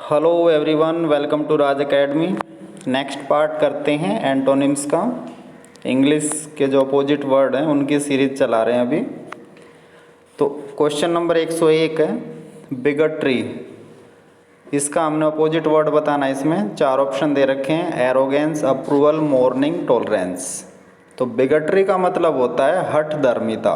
Hello everyone, welcome to Raj academy. Next part करते हैं antonyms का। इंग्लिश के जो अपोजिट वर्ड हैं उनकी सीरीज चला रहे हैं अभी। तो क्वेश्चन नंबर 101 है बिगट्री। इसका हमने अपोजिट वर्ड बताना है। इसमें 4 ऑप्शन दे रखे हैं, एरोगेंस, अप्रूवल, मोर्निंग, टॉलरेंस। तो बिगट्री का मतलब होता है हठधर्मिता।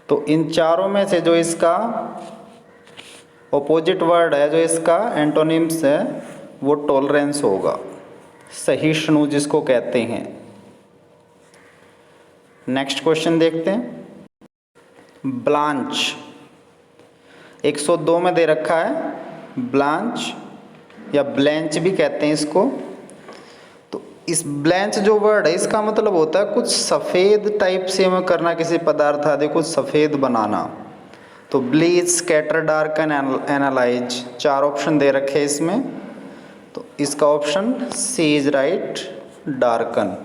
तो इन चारों में से जो इसका ऑपोजिट वर्ड है, जो इसका एंटोनिम्स है, वो टॉलरेंस होगा, सहिष्णु जिसको कहते हैं। नेक्स्ट क्वेश्चन देखते हैं। ब्लांच 102 में दे रखा है। ब्लांच या ब्लैंच भी कहते हैं इसको। तो इस ब्लैंच जो वर्ड है, इसका मतलब होता है कुछ सफ़ेद टाइप से में करना, किसी पदार्थ आदि कुछ सफ़ेद बनाना। तो bleach, scatter, darken, analyse, 4 option दे रखे हैं इसमें। तो इसका option C is right, darken.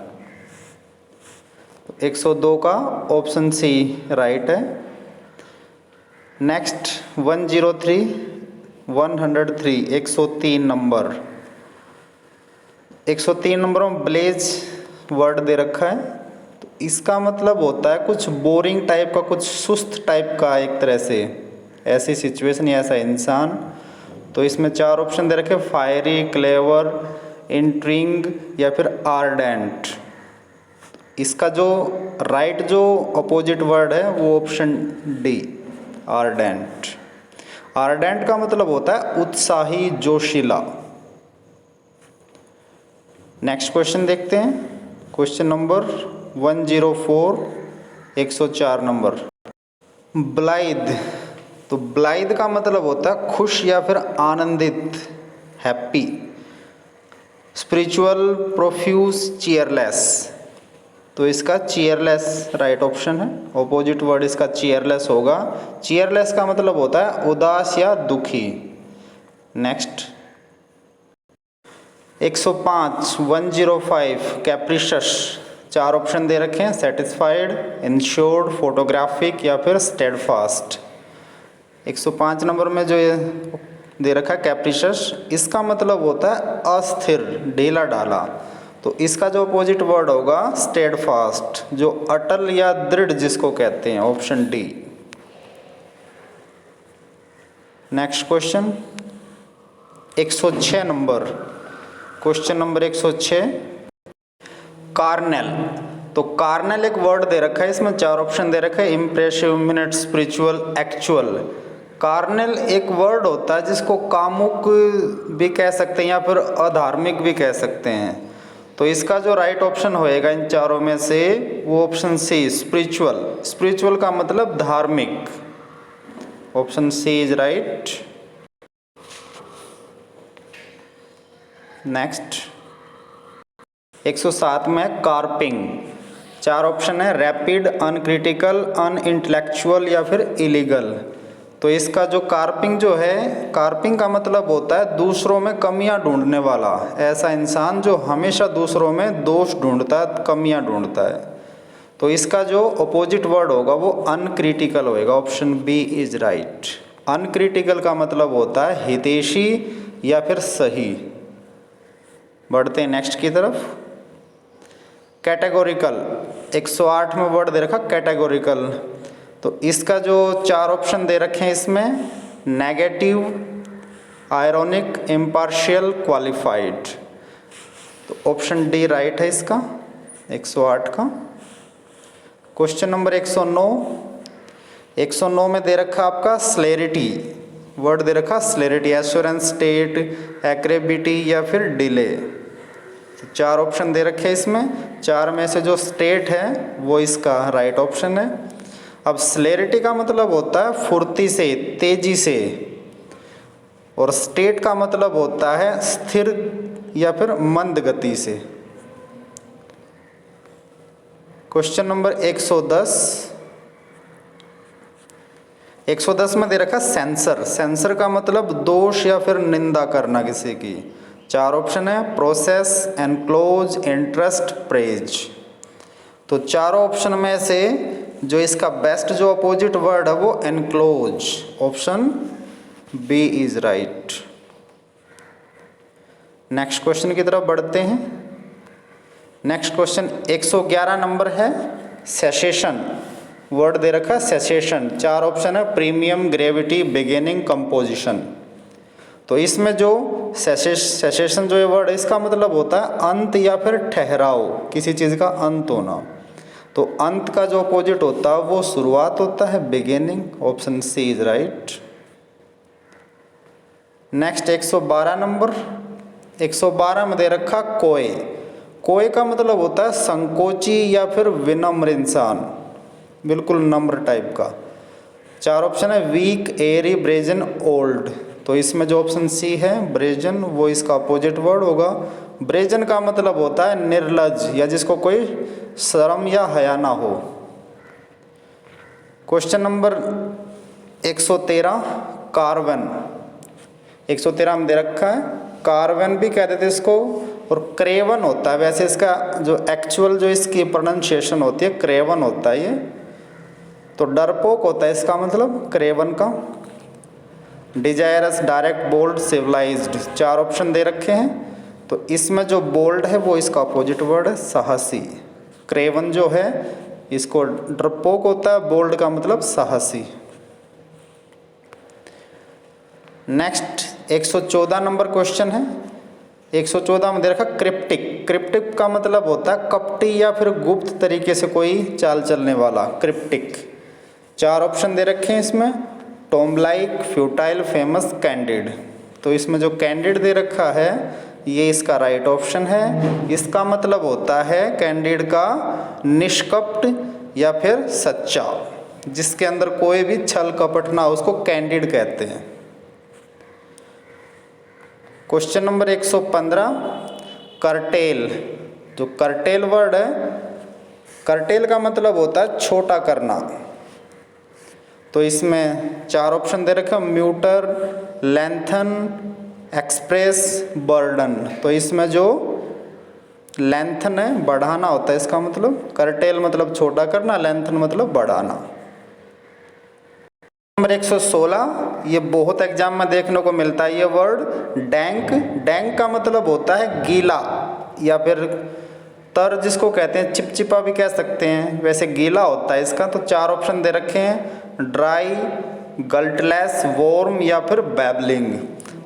102 का ऑप्शन सी राइट है। नेक्स्ट 103 103 नंबर 103 नंबर में ब्लेज वर्ड दे रखा है। तो इसका मतलब होता है कुछ बोरिंग टाइप का, कुछ सुस्त टाइप का, एक तरह से ऐसी सिचुएशन या ऐसा इंसान। तो इसमें 4 ऑप्शन दे रखे, फायरी, क्लेवर, इंट्रिंग या फिर आर्डेंट। इसका जो राइट जो अपोजिट वर्ड है वो ऑप्शन डी, आर्डेंट। आर्डेंट का मतलब होता है उत्साही, जोशीला। नेक्स्ट क्वेश्चन देखते हैं। Question number 104 104 number blithe. तो ब्लाइद का मतलब होता है खुश या फिर आनंदित, हैप्पी। Spiritual, profuse, चीयरलेस। तो इसका चीयरलेस राइट ऑप्शन है। ऑपोजिट वर्ड इसका चीयरलेस होगा। चीयरलेस का मतलब होता है उदास या दुखी। नेक्स्ट 105 कैप्रिशस। 4 ऑप्शन दे रखे हैं, सेटिस्फाइड, इंश्योर्ड, फोटोग्राफिक या फिर स्टेडफास्ट। 105 नंबर में जो ये दे रखा है कैप्रिशस, इसका मतलब होता है अस्थिर, ढीला ढाला। तो इसका जो अपोजिट वर्ड होगा स्टेडफास्ट, जो अटल या दृढ़ जिसको कहते हैं, option D. Next question 106 number. Question number 106 Cornell. तो कार्नेल एक वर्ड दे रखा है, इसमें 4 ऑप्शन दे रखा है, impressive, minute, spiritual, actual. Cornell एक वर्ड होता है जिसको कामुक भी कह सकते हैं या फिर अधार्मिक भी कह सकते हैं। तो इसका जो राइट ऑप्शन होएगा इन चारों में से वो ऑप्शन सी, स्पिरिचुअल। स्पिरिचुअल का मतलब धार्मिक। Option C is right. Next 107 में कार्पिंग। 4 ऑप्शन है, रैपिड, अनक्रिटिकल, अनइंटेलेक्चुअल या फिर इलीगल। तो इसका जो कार्पिंग जो है, कार्पिंग का मतलब होता है दूसरों में कमियां ढूंढने वाला, ऐसा इंसान जो हमेशा दूसरों में दोष ढूंढता है, कमियां ढूंढता है। तो इसका जो अपोजिट वर्ड होगा वो अनक्रिटिकल होएगा। Option B is right. Uncritical का मतलब होता है हितैषी या फिर सही। बढ़ते हैं नेक्स्ट की तरफ। कैटेगोरिकल 108 में वर्ड दे रखा कैटेगोरिकल। तो इसका जो 4 ऑप्शन दे रखे हैं इसमें, नेगेटिव, आयरॉनिक, इम्पार्शियल, क्वालिफाइड। तो ऑप्शन डी राइट है इसका, 108 का। क्वेश्चन नंबर 109 में दे रखा आपका स्लेरिटी। वर्ड दे रखा स्लेरिटी, एश्योरेंस, स्टेट, एक्रेबिटी या फिर डिले। तो 4 ऑप्शन दे रखे हैं इसमें। 4 में से जो स्टेट है वो इसका राइट ऑप्शन है। अब स्लेरिटी का मतलब होता है फुर्ती से, तेजी से, और स्टेट का मतलब होता है स्थिर या फिर मंद गति से। क्वेश्चन नंबर 110 में दे रखा सेंसर। सेंसर का मतलब दोष या फिर निंदा करना किसी की। 4 ऑप्शन है, प्रोसेस, एनक्लोज, इंटरेस्ट, प्रेज। तो चारों ऑप्शन में से जो इसका बेस्ट जो अपोजिट वर्ड है वो enclose. Option B is right. Next question की तरफ बढ़ते हैं। नेक्स्ट क्वेश्चन 111 नंबर है, सेसेशन। वर्ड दे रखा है सेसेशन, 4 ऑप्शन है, प्रीमियम, ग्रेविटी, बिगिनिंग, कंपोजिशन। तो इसमें जो सेसेशन जो है वर्ड, इसका मतलब होता है अंत या फिर ठहराव, किसी चीज़ का अंत होना। तो अंत का जो अपोजिट होता है वो शुरुआत होता है, beginning. Option C is right. Next 112 number, 112 में दे रखा कोय। कोय का मतलब होता है संकोची या फिर विनम्र इंसान, बिल्कुल नम्र टाइप का। 4 ऑप्शन है, वीक, एरी, ब्रेजन, ओल्ड। तो इसमें जो ऑप्शन सी है ब्रेजन, वो इसका अपोजिट वर्ड होगा। ब्रेजन का मतलब होता है निर्लज या जिसको कोई शर्म या हया ना हो। Question number 113, carbon. 113 में दे रखा है, कार्वन भी कहते थे इसको, और क्रेवन होता है। वैसे इसका जो एक्चुअल जो इसकी प्रोनाउंसिएशन होती है क्रेवन होता है ये। तो डरपोक होता है इसका मतलब क्रेवन का। Desirous, direct, bold, civilized, 4 option दे रखे हैं। तो इसमें जो बोल्ड है वो इसका अपोजिट वर्ड है साहसी। क्रेवन जो है इसको डरपोक होता है, बोल्ड का मतलब साहसी। नेक्स्ट 114 नंबर क्वेश्चन है। 114 में दे रखा क्रिप्टिक। क्रिप्टिक का मतलब होता है कपटी या फिर गुप्त तरीके से कोई चाल चलने वाला, क्रिप्टिक। 4 ऑप्शन दे रखे हैं इसमें, Tom like, futile, famous, candid. तो इसमें जो कैंडिड दे रखा है ये इसका राइट ऑप्शन है। इसका मतलब होता है कैंडिड का निष्कपट या फिर सच्चा, जिसके अंदर कोई भी छल कपट ना हो, उसको कैंडिड कहते हैं। Question number 115, cartel. जो कर्टेल वर्ड है, कर्टेल का मतलब होता है छोटा करना। तो इसमें 4 ऑप्शन दे रखे, म्यूटर, लेंथन, एक्सप्रेस, बर्डन। तो इसमें जो लेंथन है बढ़ाना होता है इसका मतलब। कर्टेल मतलब छोटा करना, लेंथन मतलब बढ़ाना। नंबर 116, ये बहुत एग्जाम में देखने को मिलता है ये वर्ड, डैंक। डैंक का मतलब होता है गीला या फिर तर, जिसको कहते हैं चिपचिपा भी कह सकते हैं, वैसे गीला होता है इसका। तो 4 ऑप्शन दे रखे हैं, ड्राई, गल्टलेस, वॉर्म या फिर बैबलिंग।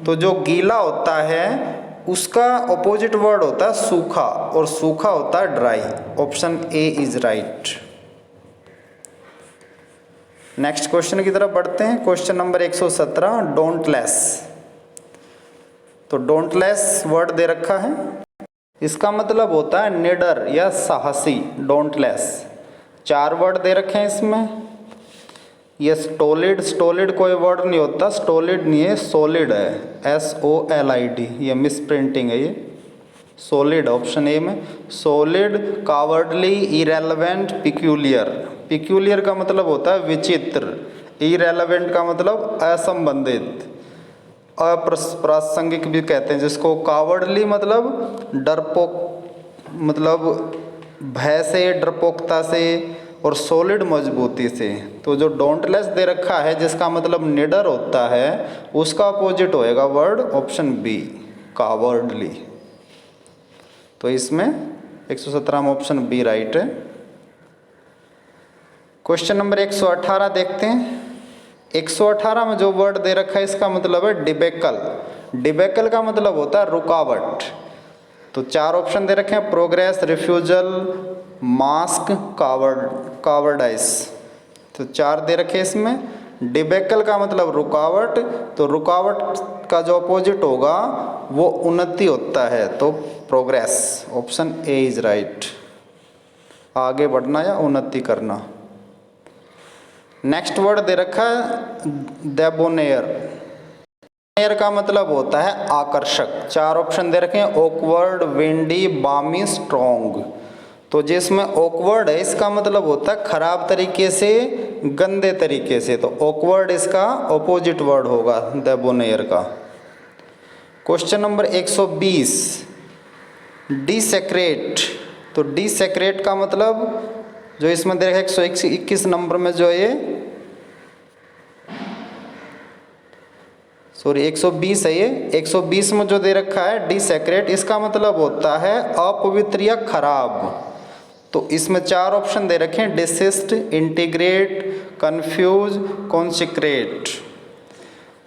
तो जो गीला होता है उसका अपोजिट वर्ड होता है सूखा, और सूखा होता है dry. Option A is right. Next question की तरफ बढ़ते हैं। Question number 117, डोंटलेस। तो डोंटलेस वर्ड दे रखा है, इसका मतलब होता है निडर या साहसी, डोंटलेस। 4 वर्ड दे रखे हैं इसमें। ये स्टोलिड, स्टोलिड कोई वर्ड नहीं होता, स्टोलिड नहीं है, सोलिड है, SOLID। ये मिस प्रिंटिंग है ये, सोलिड ऑप्शन ए में। Solid, cowardly, irrelevant, peculiar. Peculiar का मतलब होता है विचित्र, इरेलेवेंट का मतलब असंबंधित, अप्रासंगिक भी कहते हैं जिसको। कावर्डली मतलब डरपोक, मतलब भय से, डरपोकता से, और सॉलिड मजबूती से। तो जो डोंटलेस दे रखा है जिसका मतलब निडर होता है, उसका अपोजिट होएगा वर्ड ऑप्शन बी, कावर्डली। तो इसमें 117 में ऑप्शन बी राइट है। क्वेश्चन नंबर 118 देखते हैं। 118 में जो वर्ड दे रखा है इसका मतलब है डिबेकल। डिबेकल का मतलब होता है रुकावट। तो 4 ऑप्शन दे रखे हैं, प्रोग्रेस, रिफ्यूजल, मास्क, कावर्डाइस। तो 4 दे रखे इसमें। डिबेकल का मतलब रुकावट, तो रुकावट का जो अपोजिट होगा वो उन्नति होता है, तो progress. Option A is right, आगे बढ़ना या उन्नति करना। नेक्स्ट वर्ड दे रखा है डेबोनेयर। डेबोनेयर का मतलब होता है आकर्षक। 4 ऑप्शन दे रखे हैं, ऑकवर्ड, विंडी, बामी, स्ट्रॉन्ग। तो जिसमें ऑकवर्ड है इसका मतलब होता है खराब तरीके से, गंदे तरीके से। तो ऑकवर्ड इसका ऑपोजिट वर्ड होगा डेबोनेयर का। Question number 120, डिसेक्रेट। तो डिसेक्रेट का मतलब जो इसमें दे रखा है 121 नंबर में जो ये सॉरी 120 है ये, 120 में जो दे रखा है डिसेक्रेट, इसका मतलब होता है अपवित्र या खराब। तो इसमें 4 ऑप्शन दे रखे हैं, डिसिस्ट, इंटीग्रेट, कन्फ्यूज, कॉन्सिक्रेट।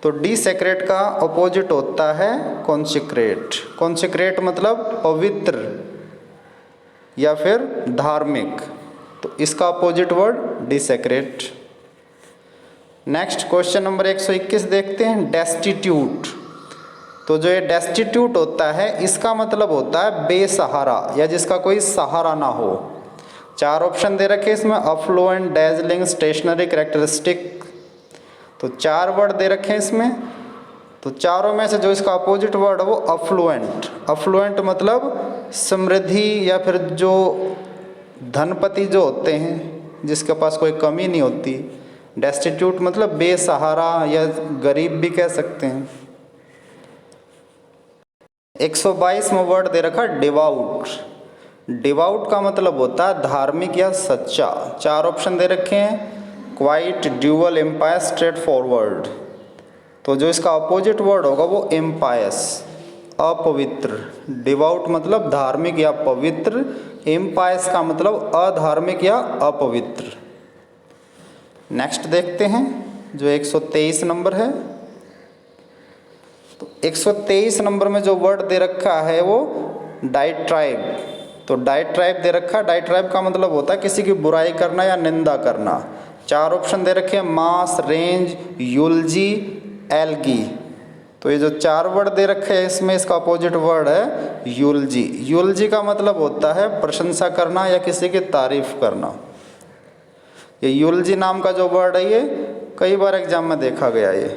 तो डिसेक्रेट का अपोजिट होता है कॉन्सिक्रेट। कॉन्सिक्रेट मतलब पवित्र या फिर धार्मिक, तो इसका opposite word desecrate. Next question number 121 देखते हैं, डेस्टिट्यूट। तो जो ये डेस्टिट्यूट होता है इसका मतलब होता है बेसहारा या जिसका कोई सहारा ना हो। 4 ऑप्शन दे रखे इसमें, अफ्लुएंट, डेजलिंग, स्टेशनरी, कैरेक्टरिस्टिक। तो 4 वर्ड दे रखे हैं इसमें, तो चारों में से जो इसका अपोजिट वर्ड है वो अफ्लुएंट। अफ्लुएंट मतलब समृद्धि या फिर जो धनपति जो होते हैं जिसके पास कोई कमी नहीं होती। डेस्टिट्यूट मतलब बेसहारा या गरीब भी कह सकते हैं। 122 में वर्ड दे रखा डिवाउट। डिवाउट का मतलब होता है धार्मिक या सच्चा। 4 ऑप्शन दे रखे हैं, quite, dual, empire, straightforward. तो जो इसका अपोजिट वर्ड होगा वो एम्पायस, अपवित्र। डिवाउट मतलब धार्मिक या पवित्र, एम्पायस का मतलब अधार्मिक या अपवित्र। नेक्स्ट देखते हैं जो 123 नंबर है। तो 123 नंबर में जो वर्ड दे रखा है वो डाइट्राइब। तो डाइट्राइब दे रखा है, डाइट्राइब का मतलब होता है किसी की बुराई करना या निंदा करना। 4 ऑप्शन दे रखे हैं, मास, रेंज, यूलजी, एल्गी। तो ये जो 4 वर्ड दे रखे हैं इसमें इसका अपोजिट वर्ड है यूलजी। यूलजी का मतलब होता है प्रशंसा करना या किसी की तारीफ करना। ये यूलजी नाम का जो वर्ड है ये कई बार एग्जाम में देखा गया है।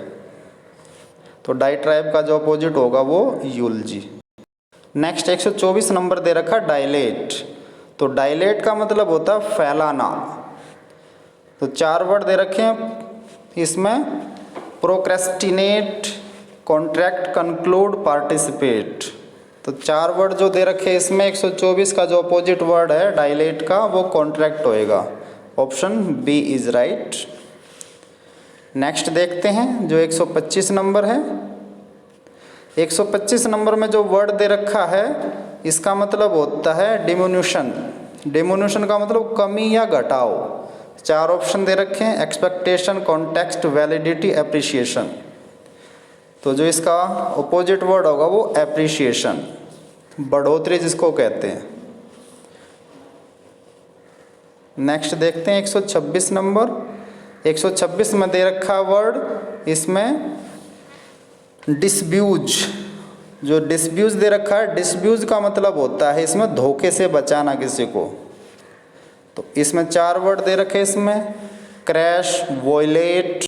तो डाइट्राइब का जो अपोजिट होगा वो यूलजी। नेक्स्ट 124 नंबर दे रखा डायलेट। तो डायलेट का मतलब होता है फैलाना। तो 4 वर्ड दे रखे हैं इसमें, प्रोक्रेस्टिनेट, कॉन्ट्रैक्ट, कंक्लूड, पार्टिसिपेट। तो 4 वर्ड जो दे रखे हैं इसमें 124 का जो अपोजिट वर्ड है डायलेट का वो कॉन्ट्रैक्ट होएगा। Option B is right. Next देखते हैं जो 125 नंबर है। 125 नंबर में जो वर्ड दे रखा है इसका मतलब होता है डिमिन्यूशन। डिमिन्यूशन का मतलब कमी या घटाव। 4 ऑप्शन दे रखे हैं, एक्सपेक्टेशन, कॉन्टेक्स्ट, वैलिडिटी, एप्रिसिएशन। तो जो इसका अपोजिट वर्ड होगा वो एप्रिसिएशन, बढ़ोतरी जिसको कहते हैं। नेक्स्ट देखते हैं 126 नंबर। 126 में दे रखा वर्ड इसमें डिसब्यूज। जो डिसब्यूज दे रखा है, डिसब्यूज का मतलब होता है इसमें धोखे से बचाना किसी को। तो इसमें 4 वर्ड दे रखे इसमें, क्रैश, वॉयलेट,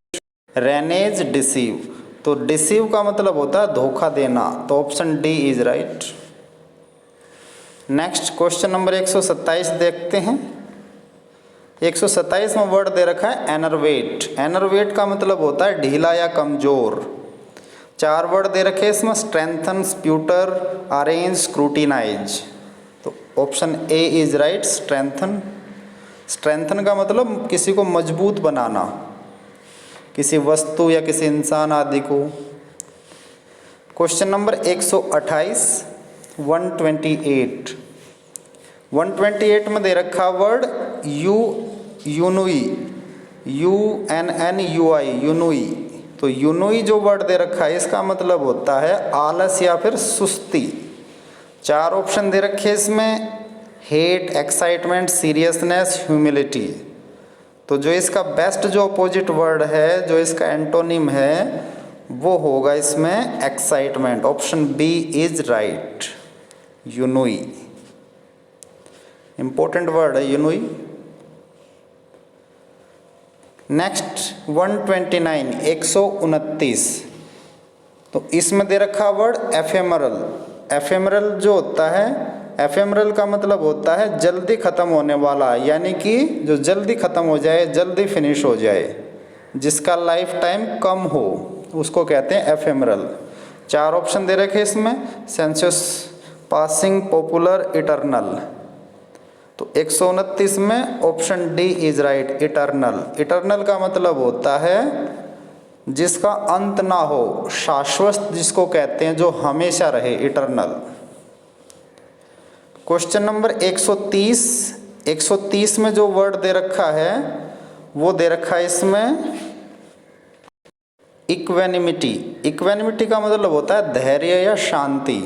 रेनेज, डिसीव। तो डिसीव का मतलब होता है धोखा देना। तो option D is right. Next question number 127 देखते हैं। 127 में वर्ड दे रखा है एनर्वेट। एनर्वेट का मतलब होता है ढीला या कमजोर। 4 वर्ड दे रखे हैं इसमें, स्ट्रेंथन, स्प्यूटर, अरेंज, स्क्रूटिनाइज। तो option A is right, strengthen. Strengthen का मतलब किसी को मजबूत बनाना, किसी वस्तु या किसी इंसान आदि को। Question number 128, 128। 128 में दे रखा वर्ड यूनुई, UNNUI, यूनुई। तो यूनुई जो वर्ड दे रखा है इसका मतलब होता है आलस या फिर सुस्ती। 4 ऑप्शन दे रखे इसमें, हेट, एक्साइटमेंट, सीरियसनेस, ह्यूमिलिटी। तो जो इसका बेस्ट जो अपोजिट वर्ड है, जो इसका एंटोनिम है वो होगा इसमें excitement. Option B is right, ennui. Important word है यूनुई। नेक्स्ट 129, 129। तो इसमें दे रखा वर्ड एफेमरल। एफेमरल जो होता है, एफेमरल का मतलब होता है जल्दी ख़त्म होने वाला, यानी कि जो जल्दी ख़त्म हो जाए, जल्दी फिनिश हो जाए, जिसका लाइफ टाइम कम हो, उसको कहते हैं एफेमरल। 4 ऑप्शन दे रखे इसमें, सेंसस, पासिंग, पॉपुलर, इटर्नल। तो 129 में option D is right, eternal. Eternal का मतलब होता है जिसका अंत ना हो, शाश्वत जिसको कहते हैं, जो हमेशा रहे, इटरनल। क्वेश्चन नंबर 130, 130 में जो वर्ड दे रखा है वो दे रखा है इसमें इक्वेनिमिटी। इक्वेनिमिटी का मतलब होता है धैर्य या शांति।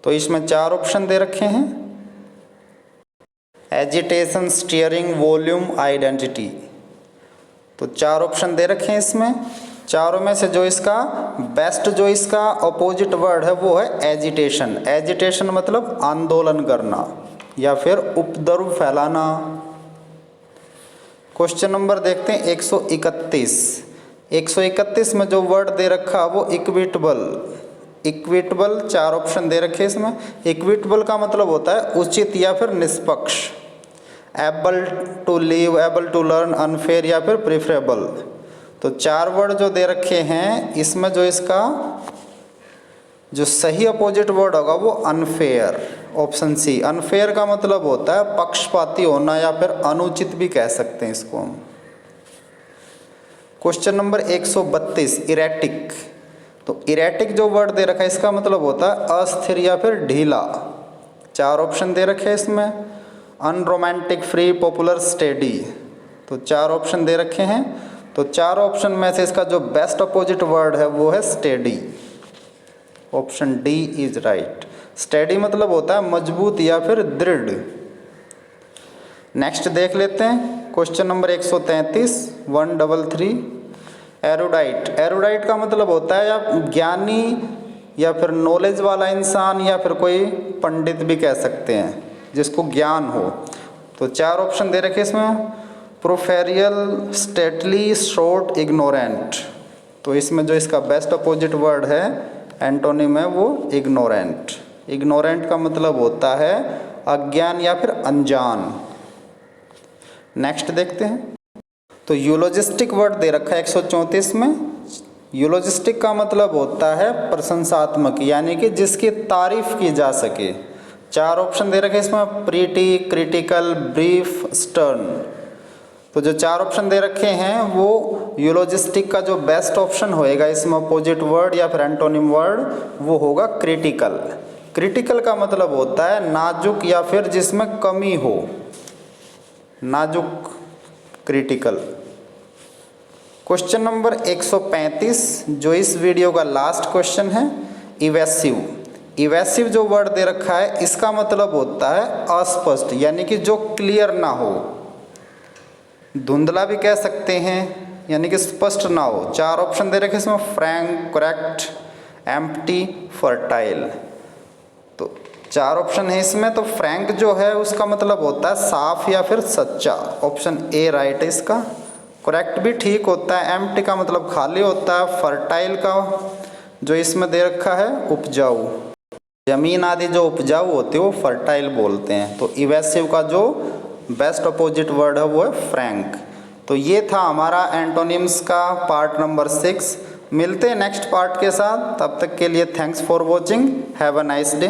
तो इसमें 4 ऑप्शन दे रखे हैं, एजिटेशन, स्टीयरिंग, वॉल्यूम, आइडेंटिटी। तो 4 ऑप्शन दे रखे हैं इसमें। चारों में से जो इसका बेस्ट, जो इसका अपोजिट वर्ड है वो है एजिटेशन। एजिटेशन मतलब आंदोलन करना या फिर उपद्रव फैलाना। क्वेश्चन नंबर देखते हैं 131। 131 में जो वर्ड दे रखा वो इक्विटेबल। इक्विटेबल 4 ऑप्शन दे रखे इसमें। इक्विटेबल का मतलब होता है उचित या फिर निष्पक्ष। Able to live, able to learn, unfair या फिर प्रिफरेबल। तो 4 वर्ड जो दे रखे हैं इसमें जो इसका जो सही अपोजिट वर्ड होगा वो अनफेयर, ऑप्शन सी। अनफेयर का मतलब होता है पक्षपाती होना या फिर अनुचित भी कह सकते हैं इसको हम। Question number 132, erratic. तो इरेटिक जो वर्ड दे रखा है इसका मतलब होता है अस्थिर या फिर ढीला। 4 ऑप्शन दे रखे हैं इसमें, अनरोमांटिक, फ्री, पॉपुलर, स्टेडी। तो 4 ऑप्शन दे रखे हैं। तो 4 ऑप्शन में से इसका जो बेस्ट अपोजिट वर्ड है वो है steady. Option D is right. Steady मतलब होता है मजबूत या फिर दृढ़। नेक्स्ट देख लेते हैं क्वेश्चन नंबर 133, 133, एरुडाइट। एरुडाइट का मतलब होता है या ज्ञानी या फिर नॉलेज वाला इंसान या फिर कोई पंडित भी कह सकते हैं जिसको ज्ञान हो। तो 4 ऑप्शन दे रखे इसमें, प्रोफेरियल, स्टेटली, शॉर्ट, इग्नोरेंट। तो इसमें जो इसका बेस्ट अपोजिट वर्ड है एंटोनिम है वो इग्नोरेंट। इग्नोरेंट का मतलब होता है अज्ञान या फिर अनजान। नेक्स्ट देखते हैं। तो यूलोजिस्टिक वर्ड दे रखा है 134 में। यूलोजिस्टिक का मतलब होता है प्रशंसात्मक, यानी कि जिसकी तारीफ की जा सके। 4 ऑप्शन दे रखे इसमें, प्रीटी, क्रिटिकल, ब्रीफ, स्टर्न। तो जो 4 ऑप्शन दे रखे हैं वो यूलोजिस्टिक का जो बेस्ट ऑप्शन होएगा इसमें अपोजिट वर्ड या फिर एंटोनिम वर्ड वो होगा क्रिटिकल। क्रिटिकल का मतलब होता है नाजुक या फिर जिसमें कमी हो, नाजुक, क्रिटिकल। क्वेश्चन नंबर 135 जो इस वीडियो का लास्ट क्वेश्चन है, इवेसिव। इवेसिव जो वर्ड दे रखा है इसका मतलब होता है अस्पष्ट, यानी कि जो क्लियर ना हो, धुंधला भी कह सकते हैं, यानी कि स्पष्ट ना हो। 4 ऑप्शन दे रखे इसमें, फ्रैंक, करेक्ट, एम्प्टी, फर्टाइल। तो 4 ऑप्शन है इसमें। तो फ्रैंक जो है उसका मतलब होता है साफ या फिर सच्चा। ऑप्शन ए राइट है इसका। करेक्ट भी ठीक होता है। एम्प्टी का मतलब खाली होता है। फर्टाइल का जो इसमें दे रखा है उपजाऊ, जमीन आदि जो उपजाऊ होती है वो फर्टाइल बोलते हैं। तो इवेसिव का जो बेस्ट अपोजिट वर्ड है वो है फ्रैंक। तो ये था हमारा एंटोनिम्स का पार्ट नंबर 6। मिलते हैं नेक्स्ट पार्ट के साथ, तब तक के लिए thanks for watching, have a nice day.